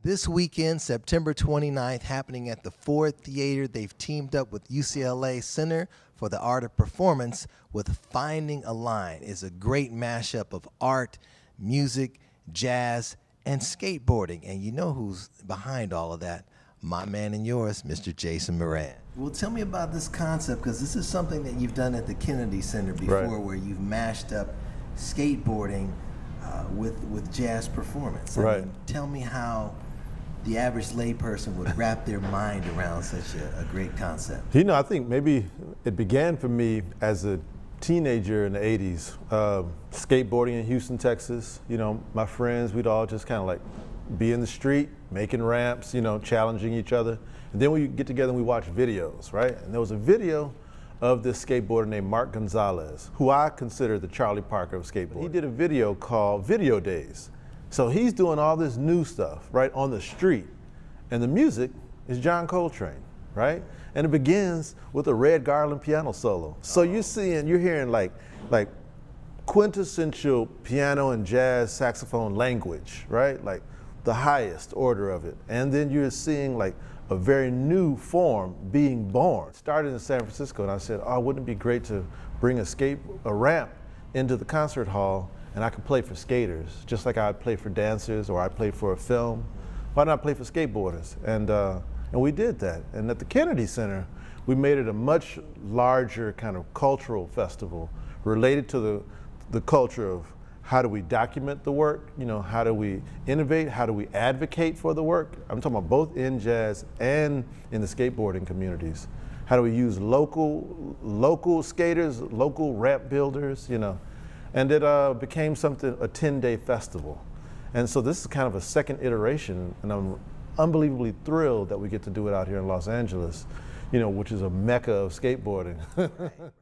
This weekend, September 29th, happening at the Ford Theater, they've teamed up with UCLA Center for the Art of Performance with Finding a Line. It's a great mashup of art, music, jazz, and skateboarding. And you know who's behind all of that? My man and yours, Mr. Jason Moran. Well, tell me about this concept, because this is something that you've done at the Kennedy Center before, right, where you've mashed up skateboarding with jazz performance. I mean, tell me how the average layperson would wrap their mind around such a great concept. You know, I think maybe it began for me as a teenager in the 80s, skateboarding in Houston, Texas. You know, my friends, we'd all just kind of like be in the street, making ramps, you know, challenging each other. And then we get together and we watch videos, right? And there was a video of this skateboarder named Mark Gonzalez, who I consider the Charlie Parker of skateboarding. He did a video called Video Days. So he's doing all this new stuff, right, on the street. And the music is John Coltrane, right? And it begins with a Red Garland piano solo. So you're hearing like quintessential piano and jazz saxophone language, right? Like the highest order of it. And then you're seeing like a very new form being born. Started in San Francisco, and I said, oh, wouldn't it be great to bring a ramp into the concert hall, and I could play for skaters, just like I'd play for dancers or I'd play for a film. Why not play for skateboarders? And we did that. And at the Kennedy Center, we made it a much larger kind of cultural festival related to the culture of how do we document the work, you know, how do we innovate, how do we advocate for the work? I'm talking about both in jazz and in the skateboarding communities. How do we use local skaters, local ramp builders, you know? And it became something, a 10-day festival. And so this is kind of a second iteration, and I'm unbelievably thrilled that we get to do it out here in Los Angeles, you know, which is a mecca of skateboarding. Right.